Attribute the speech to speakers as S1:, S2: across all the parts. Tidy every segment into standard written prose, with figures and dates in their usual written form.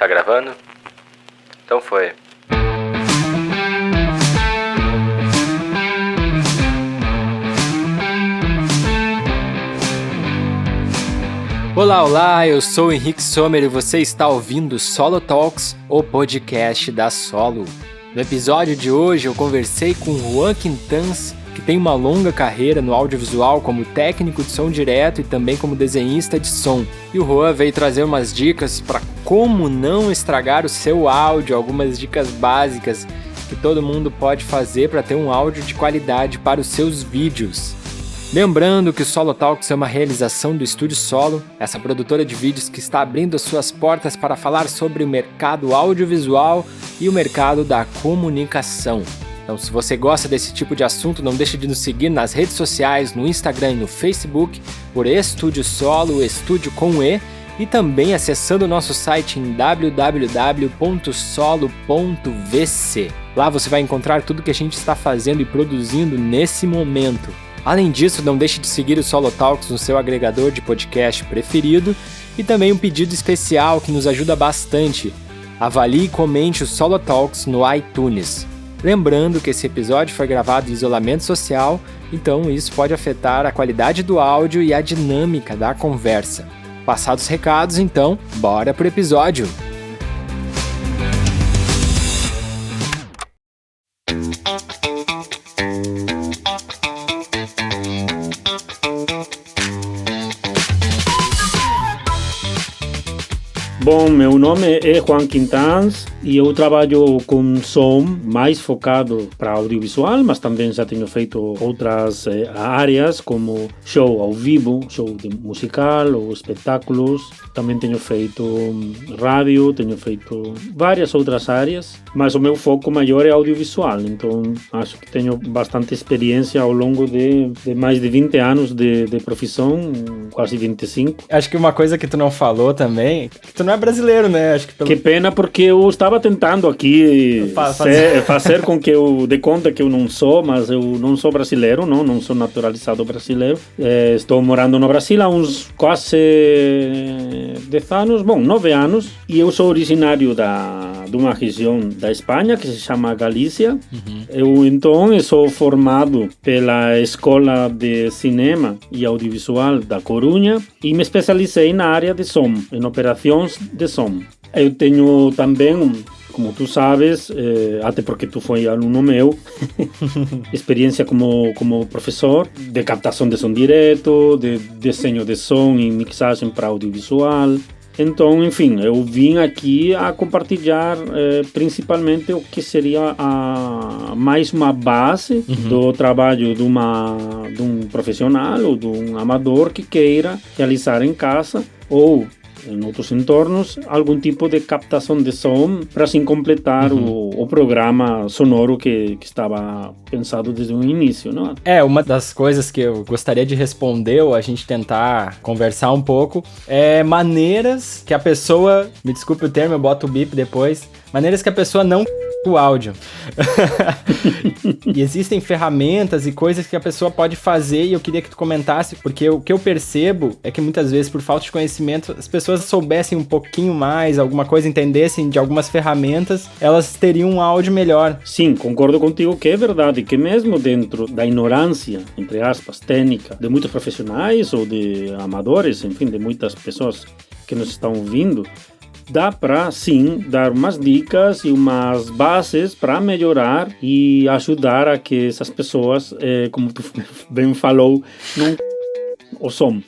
S1: Tá gravando? Então foi. Olá, eu sou o Henrique Sommer e você está ouvindo Solo Talks, o podcast da Solo. No episódio de hoje eu conversei com o Juan Quintans, que tem uma longa carreira no audiovisual como técnico de som direto e também como desenhista de som. E o Juan veio trazer umas dicas para como não estragar o seu áudio, algumas dicas básicas que todo mundo pode fazer para ter um áudio de qualidade para os seus vídeos. Lembrando que o Solo Talks é uma realização do Estúdio Solo, essa produtora de vídeos que está abrindo as suas portas para falar sobre o mercado audiovisual e o mercado da comunicação. Então, se você gosta desse tipo de assunto, não deixe de nos seguir nas redes sociais, no Instagram e no Facebook, por Estúdio Solo, Estúdio com E, e também acessando o nosso site em www.solo.vc. Lá você vai encontrar tudo que a gente está fazendo e produzindo nesse momento. Além disso, não deixe de seguir o Solo Talks no seu agregador de podcast preferido e também um pedido especial que nos ajuda bastante. Avalie e comente o Solo Talks no iTunes. Lembrando que esse episódio foi gravado em isolamento social, então isso pode afetar a qualidade do áudio e a dinâmica da conversa. Passados os recados, então, bora pro episódio!
S2: Bom, meu nome é Juan Quintans e eu trabalho com som mais focado para audiovisual, mas também já tenho feito outras áreas como show ao vivo, show de musical ou espetáculos. Também tenho feito rádio, tenho feito várias outras áreas, mas o meu foco maior é audiovisual, então acho que tenho bastante experiência ao longo de mais de 20 anos de profissão, quase 25.
S1: Acho que uma coisa que tu não falou também, que tu não é brasileiro, né? Acho que
S2: Que pena, porque eu estava tentando aqui fazer com que eu dê conta que eu não sou, mas eu não sou brasileiro, não sou naturalizado brasileiro. Estou morando no Brasil há uns quase 10 anos, 9 anos, e eu sou originário de uma região da Espanha que se chama Galícia. Uhum. Eu então sou formado pela Escola de Cinema e Audiovisual da Corunha e me especializei na área de som, em operações de som. Eu tenho também, como tu sabes, até porque tu foi aluno meu, experiência como professor de captação de som direto, de desenho de som e mixagem para audiovisual. Então, enfim, eu vim aqui a compartilhar principalmente o que seria mais uma base do trabalho de um profissional ou de um amador que queira realizar em casa ou em outros entornos, algum tipo de captação de som para assim completar o programa sonoro que estava pensado desde o início, não?
S1: Uma das coisas que eu gostaria de responder ou a gente tentar conversar um pouco é maneiras que a pessoa, me desculpe o termo, eu boto o bip depois, maneiras que a pessoa não o áudio. E existem ferramentas e coisas que a pessoa pode fazer e eu queria que tu comentasse, porque o que eu percebo é que muitas vezes, por falta de conhecimento, as pessoas soubessem um pouquinho mais, alguma coisa, entendessem de algumas ferramentas, elas teriam um áudio melhor.
S2: Sim, concordo contigo que é verdade, que mesmo dentro da ignorância, entre aspas, técnica, de muitos profissionais ou de amadores, enfim, de muitas pessoas que nos estão ouvindo, dá para, sim, dar umas dicas e umas bases para melhorar e ajudar a que essas pessoas, como tu bem falou, não o som.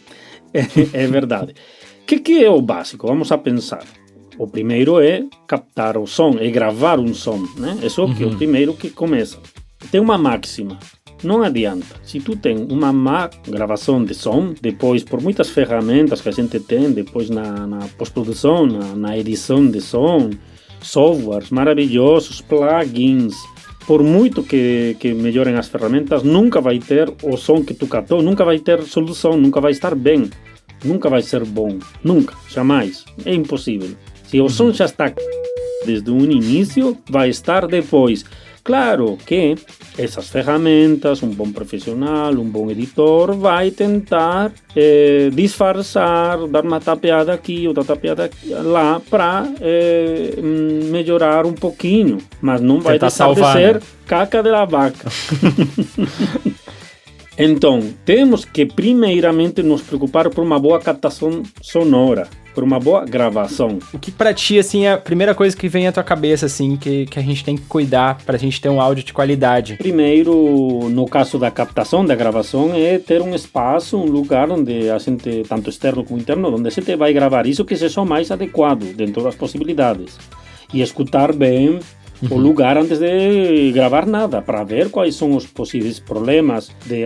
S2: É verdade. O que é o básico? Vamos a pensar. O primeiro é captar o som, é gravar um som, né? Isso que é o primeiro que começa. Tem uma máxima. Não adianta. Se tu tem uma má gravação de som, depois, por muitas ferramentas que a gente tem, depois na pós-produção, na edição de som, softwares maravilhosos, plugins, por muito que melhorem as ferramentas, nunca vai ter o som que tu captou, nunca vai ter solução, nunca vai estar bem, nunca vai ser bom, nunca, jamais. É impossível. Se o som já está desde o início, vai estar depois. Claro que essas ferramentas, um bom profissional, um bom editor, vai tentar disfarçar, dar uma tapeada aqui, outra tapeada lá, para melhorar um pouquinho, mas não vai deixar salvar, de ser, né? Caca de la vaca. Então, temos que primeiramente nos preocupar por uma boa captação sonora, por uma boa gravação.
S1: O que pra ti, assim, é a primeira coisa que vem à tua cabeça, assim, que a gente tem que cuidar pra gente ter um áudio de qualidade?
S2: Primeiro, no caso da captação, da gravação, é ter um espaço, um lugar onde a gente, tanto externo como interno, onde a gente vai gravar isso que seja o mais adequado dentro das possibilidades. E escutar bem o lugar antes de gravar nada, para ver quais são os possíveis problemas de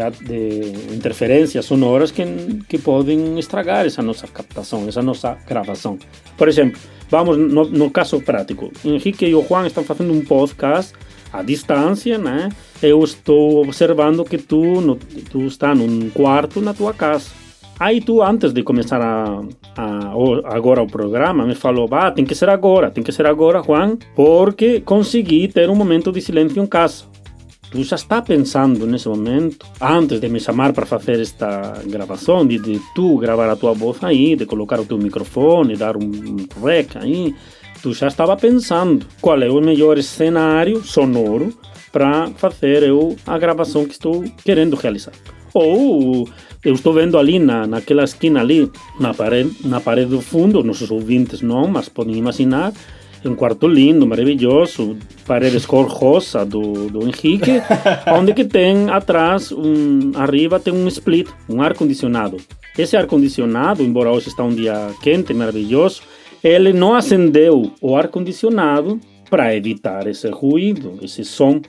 S2: interferências sonoras que podem estragar essa nossa captação, essa nossa gravação. Por exemplo, vamos no caso prático. Henrique e o Juan estão fazendo um podcast à distância, né? Eu estou observando que tu está num quarto na tua casa. Aí tu, antes de começar agora o programa, me falou, tem que ser agora, Juan, porque consegui ter um momento de silêncio em casa. Tu já está pensando nesse momento, antes de me chamar para fazer esta gravação, de tu gravar a tua voz aí, de colocar o teu microfone, dar um rec aí, tu já estava pensando qual é o melhor cenário sonoro para fazer a gravação que estou querendo realizar. Ou eu estou vendo ali naquela esquina ali, na parede do fundo, nossos ouvintes não, mas podem imaginar, um quarto lindo, maravilhoso, paredes cor rosa do Henrique, onde que tem atrás, arriba tem um split, um ar-condicionado. Esse ar-condicionado, embora hoje está um dia quente, maravilhoso, ele não acendeu o ar-condicionado para evitar esse ruído, esse som.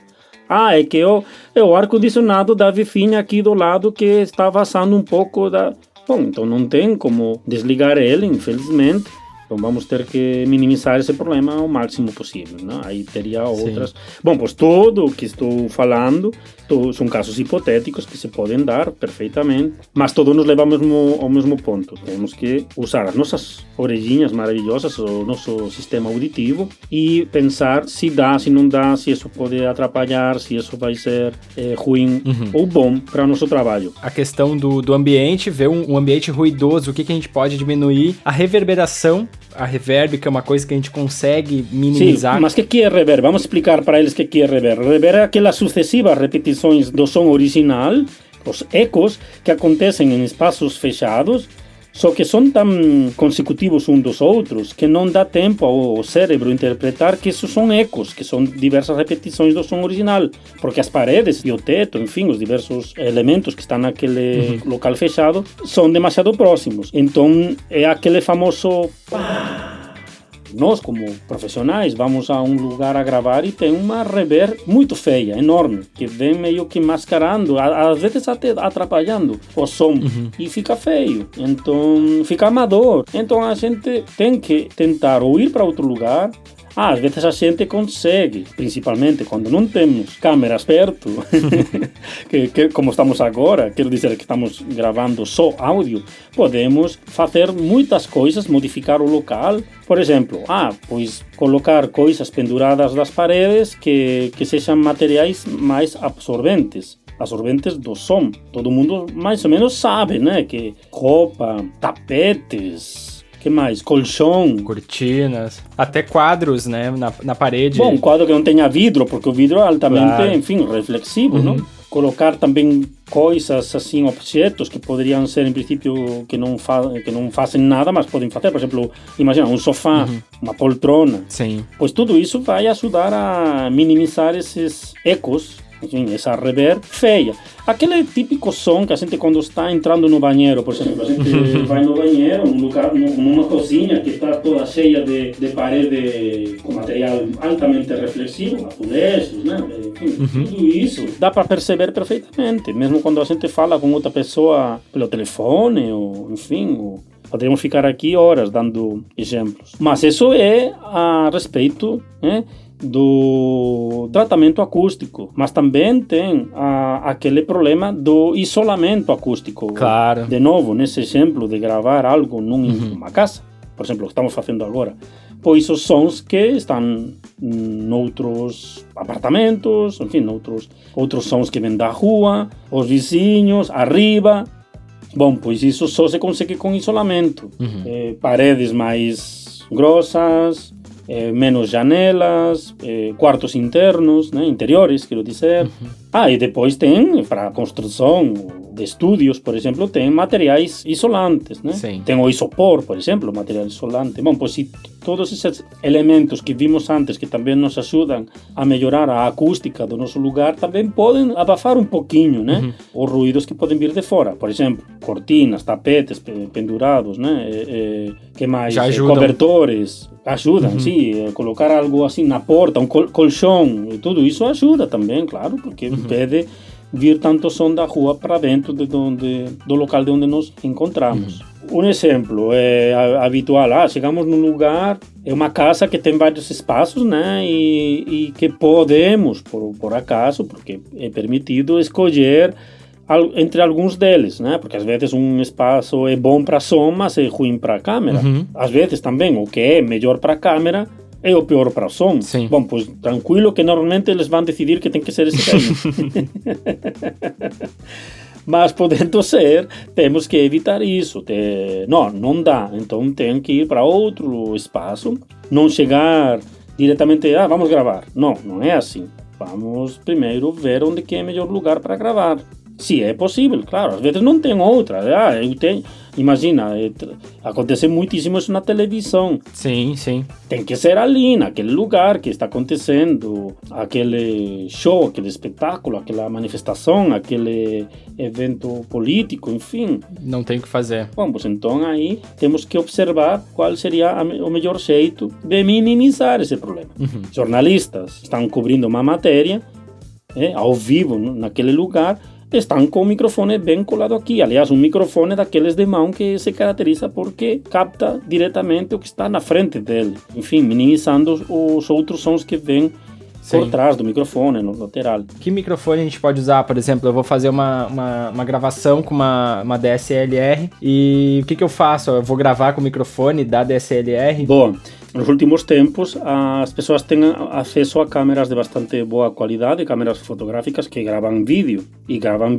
S2: É que o ar-condicionado da vizinha aqui do lado que está vazando um pouco da... Bom, então não tem como desligar ele, infelizmente. Então vamos ter que minimizar esse problema ao máximo possível, né? Aí teria outras... Sim. Bom, pois tudo o que estou falando são casos hipotéticos que se podem dar perfeitamente, mas todos nos levam ao mesmo ponto. Temos que usar as nossas orelhinhas maravilhosas, o nosso sistema auditivo, e pensar se dá, se não dá, se isso pode atrapalhar, se isso vai ser ruim ou bom para o nosso trabalho.
S1: A questão do ambiente, ver um ambiente ruidoso, o que a gente pode diminuir, a reverberação, a reverb, que é uma coisa que a gente consegue minimizar.
S2: Sim, mas o que é reverb? Vamos explicar para eles o que é reverb. Reverb é aquelas sucessivas repetições do som original, os ecos que acontecem em espaços fechados, só que são tão consecutivos uns dos outros que não dá tempo ao cérebro interpretar que isso são ecos, que são diversas repetições do som original, porque as paredes e o teto, enfim, os diversos elementos que estão naquele local fechado são demasiado próximos. Então é aquele famoso... Nós, como profissionais, vamos a um lugar a gravar e tem uma reverb muito feia, enorme, que vem meio que mascarando, às vezes até atrapalhando o som, e fica feio, então fica amador. Então a gente tem que tentar ou ir para outro lugar. Às vezes a gente consegue, principalmente quando não temos câmeras perto, que como estamos agora, quero dizer que estamos gravando só áudio, podemos fazer muitas coisas, modificar o local. Por exemplo, pois colocar coisas penduradas das paredes que sejam materiais mais absorventes do som. Todo mundo mais ou menos sabe, né? Que roupa, tapetes... que mais? Colchão.
S1: Cortinas. Até quadros, né? Na parede.
S2: Bom, um quadro que não tenha vidro, porque o vidro é altamente, enfim, reflexivo, não? Colocar também coisas, assim, objetos que poderiam ser, em princípio, que não fazem nada, mas podem fazer. Por exemplo, imagina, um sofá, uma poltrona.
S1: Sim.
S2: Pois tudo isso vai ajudar a minimizar esses ecos, enfim, essa reverb feia. Aquele típico som que a gente, quando está entrando no banheiro, por exemplo, a gente vai no banheiro, num lugar, numa cozinha que está toda cheia de parede com material altamente reflexivo, azulejos, né? Enfim, tudo isso dá para perceber perfeitamente, mesmo quando a gente fala com outra pessoa pelo telefone, ou enfim, poderíamos ficar aqui horas dando exemplos. Mas isso é a respeito, né, do tratamento acústico, mas também tem aquele problema do isolamento acústico.
S1: Claro.
S2: De novo, nesse exemplo de gravar algo numa casa, por exemplo, o que estamos fazendo agora, pois os sons que estão noutros apartamentos, enfim, outros sons que vêm da rua, os vizinhos, arriba. Bom, pois isso só se consegue com isolamento. Paredes mais grossas, menos janelas, quartos internos, né, interiores, quero dizer. E depois tem, para a construção de estúdios, por exemplo, tem materiais isolantes, né?
S1: Sim.
S2: Tem o isopor, por exemplo, material isolante. Bom, pois se todos esses elementos que vimos antes, que também nos ajudam a melhorar a acústica do nosso lugar, também podem abafar um pouquinho, né? Os ruídos que podem vir de fora. Por exemplo, cortinas, tapetes pendurados, né? Que mais?
S1: Já ajudam.
S2: Cobertores. Ajudam, sim. Colocar algo assim na porta, um colchão, tudo isso ajuda também, claro, porque impede vir tanto som da rua para dentro do local de onde nos encontramos. Um exemplo habitual, chegamos num lugar, é uma casa que tem vários espaços, né, e que podemos, por acaso, porque é permitido escolher entre alguns deles, né? Porque às vezes um espaço é bom para som, mas é ruim para a câmera. Às vezes também o que é melhor para a câmera é o pior para o som.
S1: Sim.
S2: Bom, pois tranquilo que normalmente eles vão decidir que tem que ser esse caminho. Mas podendo ser, temos que evitar isso. Não dá. Então tem que ir para outro espaço, não chegar diretamente, vamos gravar. Não é assim. Vamos primeiro ver onde que é o melhor lugar para gravar. Se é possível, claro, às vezes não tem outra. Imagina, acontece muitíssimo isso na televisão.
S1: Sim, sim.
S2: Tem que ser ali, naquele lugar que está acontecendo aquele show, aquele espetáculo, aquela manifestação, aquele evento político, enfim.
S1: Não tem o que fazer.
S2: Bom, pois então aí temos que observar qual seria o melhor jeito de minimizar esse problema. Jornalistas estão cobrindo uma matéria ao vivo naquele lugar, estão com o microfone bem colado aqui. Aliás, um microfone daqueles de mão que se caracteriza porque capta diretamente o que está na frente dele. Enfim, minimizando os outros sons que vêm por trás do microfone, no lateral.
S1: Que microfone a gente pode usar? Por exemplo, eu vou fazer uma gravação com uma DSLR e o que eu faço? Eu vou gravar com o microfone da DSLR?
S2: Bom, nos últimos tempos as pessoas têm acesso a câmeras de bastante boa qualidade, câmeras fotográficas que gravam vídeo e gravam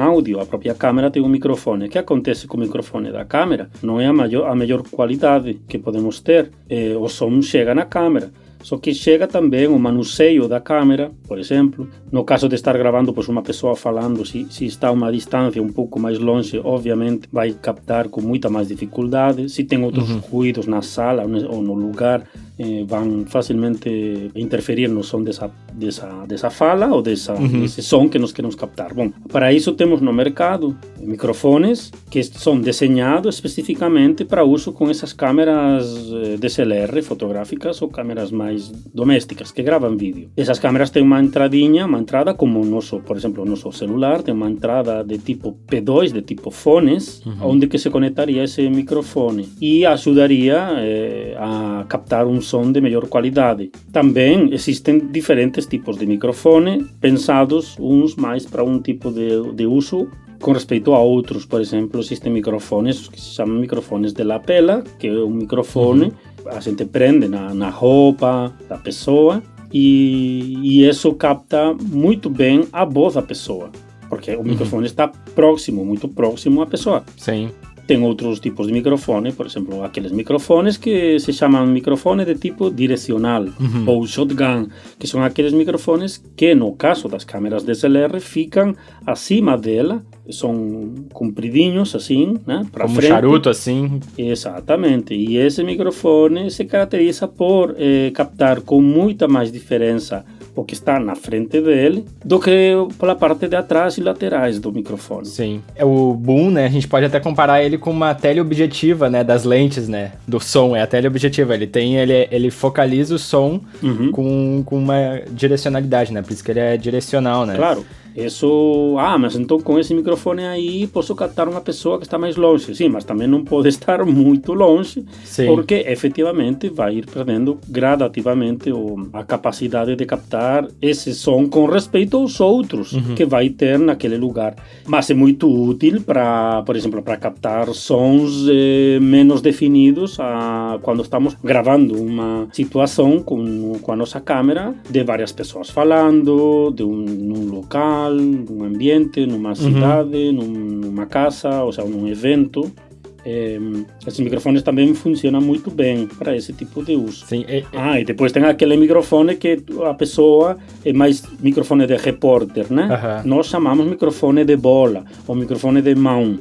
S2: áudio. A própria câmera tem um microfone. O que acontece com o microfone da câmera? Não é a melhor qualidade que podemos ter. O som chega na câmera. Só que chega também o manuseio da câmera, por exemplo. No caso de estar gravando uma pessoa falando, se está a uma distância um pouco mais longe, obviamente vai captar com muita mais dificuldade. Se tem outros ruídos na sala ou no lugar, vão facilmente interferir no som dessa fala ou desse som que nós queremos captar. Bom, para isso temos no mercado microfones que são desenhados especificamente para uso com essas câmeras DSLR fotográficas ou câmeras mais domésticas que gravam vídeo. Essas câmeras têm uma entrada como por exemplo, o nosso celular tem uma entrada de tipo P2, de tipo fones, onde que se conectaria esse microfone e ajudaria a captar um som de melhor qualidade. Também existem diferentes tipos de microfone, pensados uns mais para um tipo de uso com respeito a outros. Por exemplo, existem microfones que se chamam microfones de lapela, que é um microfone a gente prende na roupa da pessoa e isso capta muito bem a voz da pessoa, porque o microfone está muito próximo à pessoa.
S1: Sim.
S2: Tem outros tipos de microfone, por exemplo, aqueles microfones que se chamam microfone de tipo direcional ou shotgun, que são aqueles microfones que, no caso das câmeras DSLR, ficam acima dela, são compridinhos assim, né, para frente.
S1: Como um charuto assim.
S2: Exatamente. E esse microfone se caracteriza por captar com muita mais diferença o que está na frente dele do que pela parte de atrás e laterais do microfone.
S1: Sim. O boom, né, a gente pode até comparar ele com uma teleobjetiva, né, das lentes, né, do som, é a teleobjetiva. Ele focaliza o som com uma direcionalidade, né, por isso que ele é direcional, né.
S2: Claro. isso, mas então com esse microfone aí posso captar uma pessoa que está mais longe. Sim, mas também não pode estar muito longe, sim, porque efetivamente vai ir perdendo gradativamente a capacidade de captar esse som com respeito aos outros que vai ter naquele lugar. Mas é muito útil para, por exemplo, para captar sons menos definidos quando estamos gravando uma situação com a nossa câmera de várias pessoas falando, num local, num ambiente, numa cidade, numa casa, ou seja, num evento. Esses microfones também funcionam muito bem para esse tipo de uso.
S1: Sim,
S2: e depois tem aquele microfone que a pessoa é mais microfone de repórter, né? Nós chamamos microfone de bola ou microfone de mão.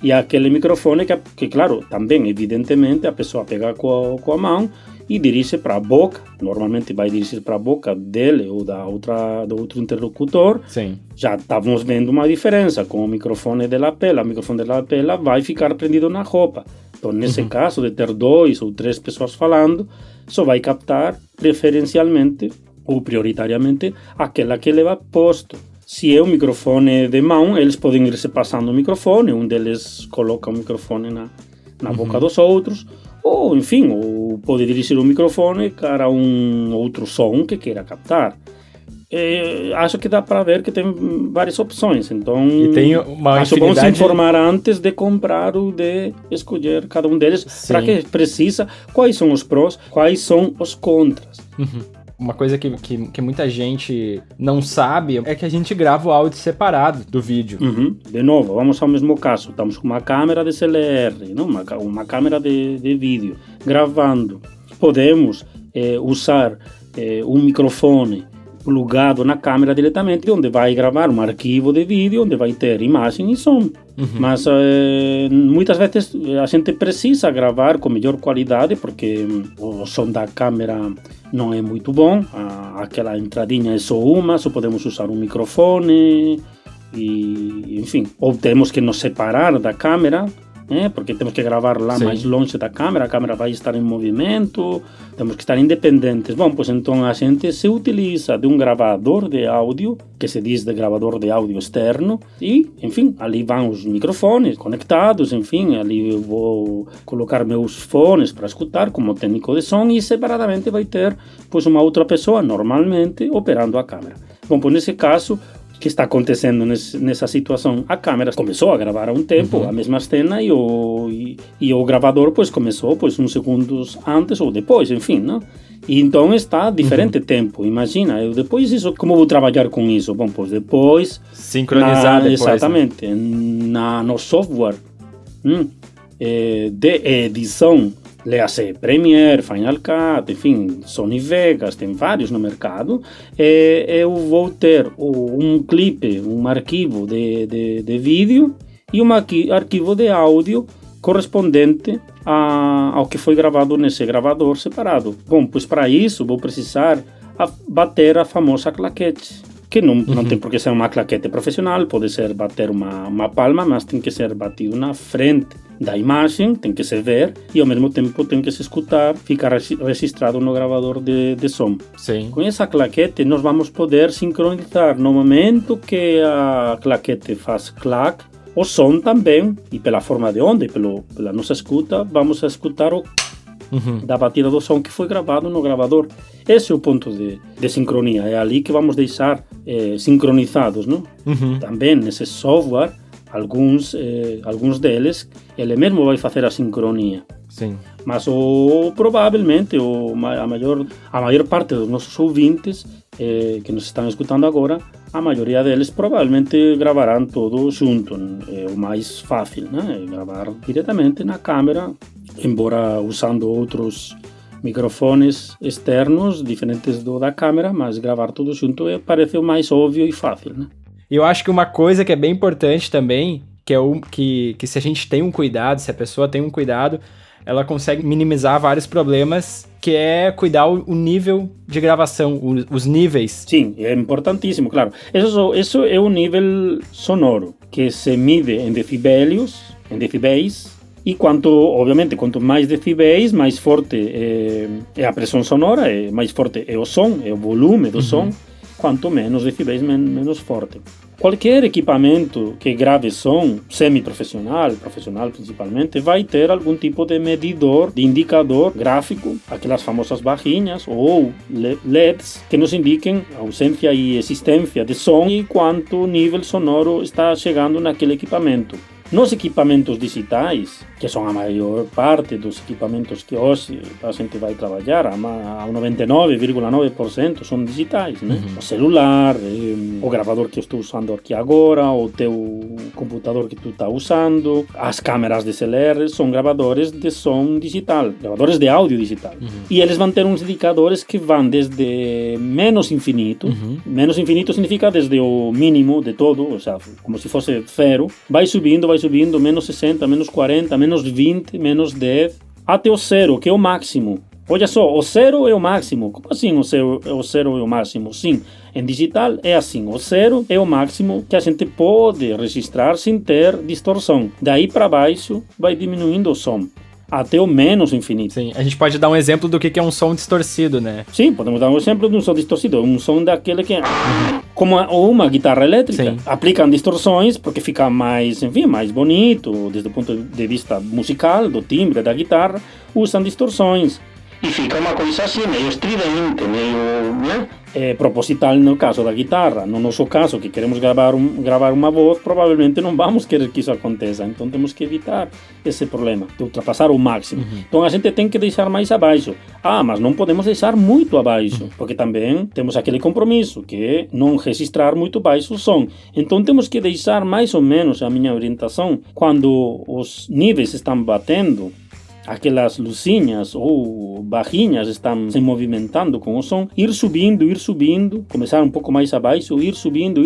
S2: E aquele microfone que, claro, também, evidentemente, a pessoa pega com a mão e dirige para a boca, normalmente vai dirigir para a boca dele ou do outro interlocutor.
S1: Sim.
S2: Já estávamos vendo uma diferença com o microfone de lapela. O microfone de lapela vai ficar prendido na roupa. Então, nesse caso de ter 2 ou 3 pessoas falando, só vai captar preferencialmente ou prioritariamente aquela que leva posto. Se é um microfone de mão, eles podem ir se passando o microfone, um deles coloca o microfone na boca dos outros, ou, enfim, ou pode dirigir o microfone para um outro som que queira captar. Acho que dá para ver que tem várias opções, então acho bom se informar antes de comprar ou de escolher cada um deles, para que precisa, quais são os prós, quais são os contras.
S1: Uma coisa que muita gente não sabe é que a gente grava o áudio separado do vídeo.
S2: De novo, vamos ao mesmo caso. Estamos com uma câmera DSLR, não? Uma câmera de vídeo, gravando. Podemos usar um microfone plugado na câmera diretamente, onde vai gravar um arquivo de vídeo, onde vai ter imagem e som. Mas muitas vezes a gente precisa gravar com melhor qualidade, porque o som da câmera não é muito bom, aquela entradinha é só uma, só podemos usar um microfone, e enfim, ou temos que nos separar da câmera, porque temos que gravar lá mais longe da câmera, a câmera vai estar em movimento, temos que estar independentes. Bom, pois então a gente se utiliza de um gravador de áudio, que se diz de gravador de áudio externo, e, enfim, ali vão os microfones conectados, enfim, ali eu vou colocar meus fones para escutar como técnico de som, e separadamente vai ter, pois, uma outra pessoa, normalmente, operando a câmera. Bom, pois nesse caso, que está acontecendo nessa situação, a câmera começou a gravar há um tempo a mesma cena e o gravador pois começou uns segundos antes ou depois, enfim, não? E então está diferente tempo. Imagina, eu depois isso, como vou trabalhar com isso? Bom, pois depois
S1: sincronizar depois,
S2: exatamente, né? No software de edição, leia-se Premiere, Final Cut, enfim, Sony Vegas, tem vários no mercado. Eu vou ter um clipe, um arquivo de vídeo e um arquivo de áudio correspondente ao que foi gravado nesse gravador separado. Bom, pois para isso vou precisar bater a famosa claquete, que não tem por que ser uma claquete profissional, pode ser bater uma palma, mas tem que ser batido na frente da imagem, tem que se ver e ao mesmo tempo tem que se escutar, ficar registrado no gravador de som.
S1: Sim.
S2: Com essa claquete nós vamos poder sincronizar no momento que a claquete faz clac, o som também, e pela forma de onda, pela nossa escuta, vamos a escutar o da batida do som que foi gravado no gravador. Esse é o ponto de sincronia, é ali que vamos deixar sincronizados, não? Também nesse software, alguns deles, ele mesmo vai fazer a sincronia.
S1: Sim.
S2: Mas provavelmente a maior parte dos nossos ouvintes que nos estão escutando agora, a maioria deles provavelmente gravarão tudo junto. É o mais fácil, né? Gravar diretamente na câmera, embora usando outros microfones externos diferentes da câmera, mas gravar tudo junto parece o mais óbvio e fácil, né?
S1: E eu acho que uma coisa que é bem importante também, que é que se a gente tem um cuidado, se a pessoa tem um cuidado, ela consegue minimizar vários problemas, que é cuidar o nível de gravação, os níveis.
S2: Sim, é importantíssimo, claro. Isso é o nível sonoro, que se mide em decibéis, e obviamente, quanto mais decibéis, mais forte é a pressão sonora, mais forte é o som, é o volume do som, quanto menos decibéis, menos forte. Qualquer equipamento que grave som, semi-profissional, profissional principalmente, vai ter algum tipo de medidor, de indicador gráfico, aquelas famosas barrinhas ou LEDs que nos indiquem a ausência e existência de som e quanto nível sonoro está chegando naquele equipamento. Nos equipamentos digitais, que são a maior parte dos equipamentos que hoje a gente vai trabalhar, a 99,9% são digitais, né? O celular, o gravador que eu estou usando aqui agora, o teu computador que tu está usando, as câmeras DSLR são gravadores de som digital, gravadores de áudio digital. E eles vão ter uns indicadores que vão desde menos infinito, menos infinito significa desde o mínimo de todo, ou seja, como se fosse zero, vai subindo, menos 60, menos 40, menos 20, menos 10, até o zero, que é o máximo. Olha só, o zero é o máximo. Como assim o zero é o máximo? Sim, em digital é assim. O zero é o máximo que a gente pode registrar sem ter distorção. Daí para baixo vai diminuindo o som. Até o menos infinito.
S1: Sim, a gente pode dar um exemplo do que é um som distorcido, né?
S2: Sim, podemos dar um exemplo de um som distorcido. Um som daquele que... Como uma guitarra elétrica. Sim. Aplicam distorções porque fica mais, enfim, mais bonito, desde o ponto de vista musical, do timbre da guitarra, usam distorções. E fica uma coisa assim, meio estridente, meio... né? É proposital no caso da guitarra. No nosso caso, que queremos gravar uma voz, provavelmente não vamos querer que isso aconteça. Então temos que evitar esse problema, de ultrapassar o máximo. Então a gente tem que deixar mais abaixo. Mas não podemos deixar muito abaixo, porque também temos aquele compromisso, que é não registrar muito baixo o som. Então temos que deixar mais ou menos, a minha orientação, quando os níveis estão batendo, aquelas luzinhas ou barrinhas estão se movimentando com o som, ir subindo, começar um pouco mais abaixo, ir subindo,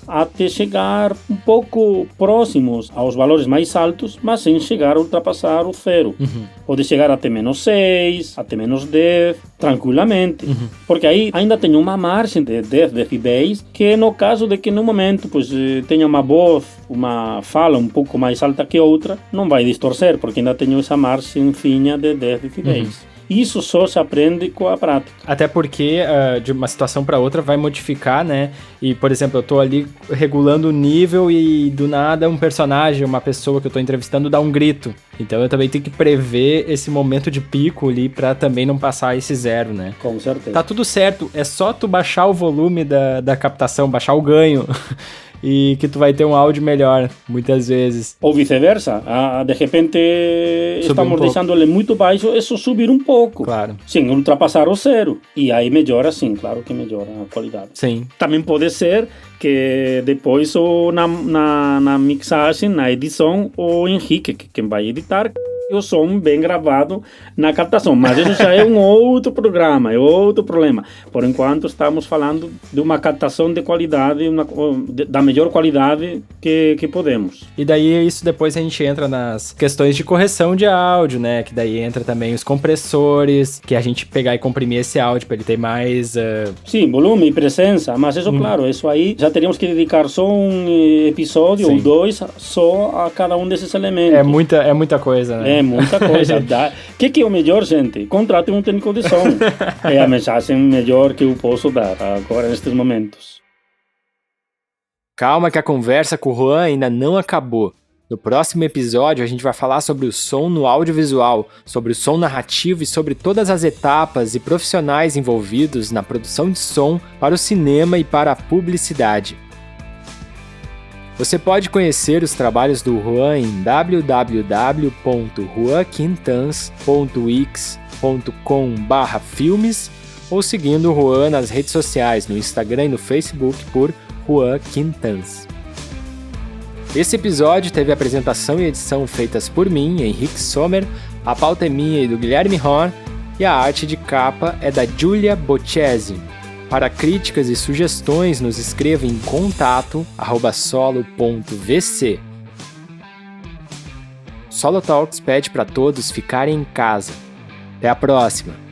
S2: até chegar um pouco próximos aos valores mais altos, mas sem chegar a ultrapassar o zero. Pode chegar até menos 6, até menos 10, tranquilamente, porque aí ainda tem uma margem de 10 decibéis, que no caso de que no momento tenha uma voz, uma fala um pouco mais alta que outra, não vai distorcer, porque ainda tenho essa margem fina de 10 decibéis. Isso só se aprende com a prática.
S1: Até porque de uma situação para outra vai modificar, né? E, por exemplo, eu tô ali regulando o nível e do nada um personagem, uma pessoa que eu tô entrevistando dá um grito. Então eu também tenho que prever esse momento de pico ali para também não passar esse zero, né?
S2: Com certeza.
S1: Tá tudo certo, é só tu baixar o volume da captação, baixar o ganho. E que tu vai ter um áudio melhor, muitas vezes.
S2: Ou vice-versa. De repente, estamos deixando ele muito baixo, é só subir um pouco.
S1: Claro.
S2: Sem ultrapassar o zero. E aí melhora, sim, claro que melhora a qualidade.
S1: Sim.
S2: Também pode ser que depois, na mixagem, na edição, o Henrique, que quem vai editar, o som bem gravado na captação, mas isso já é um outro programa, é outro problema. Por enquanto estamos falando de uma captação de qualidade, da melhor qualidade que podemos.
S1: E daí isso depois a gente entra nas questões de correção de áudio, né, que daí entra também os compressores, que a gente pegar e comprimir esse áudio para ele ter mais...
S2: Sim, volume e presença, mas isso, claro, isso aí já teríamos que dedicar só um episódio ou dois só a cada um desses elementos.
S1: É muita coisa, né?
S2: É muita coisa. O que é o melhor, gente? Contrate um técnico de som. É a mensagem melhor que eu posso dar agora nestes momentos.
S1: Calma que a conversa com o Juan ainda não acabou. No próximo episódio a gente vai falar sobre o som no audiovisual, sobre o som narrativo e sobre todas as etapas e profissionais envolvidos na produção de som para o cinema e para a publicidade. Você pode conhecer os trabalhos do Juan em www.juanquintans.wix.com/filmes ou seguindo o Juan nas redes sociais, no Instagram e no Facebook por Juan Quintans. Esse episódio teve apresentação e edição feitas por mim, Henrique Sommer, a pauta é minha e do Guilherme Horn e a arte de capa é da Giulia Boccesi. Para críticas e sugestões, nos escreva em contato@solo.vc. Solo Talks pede para todos ficarem em casa. Até a próxima!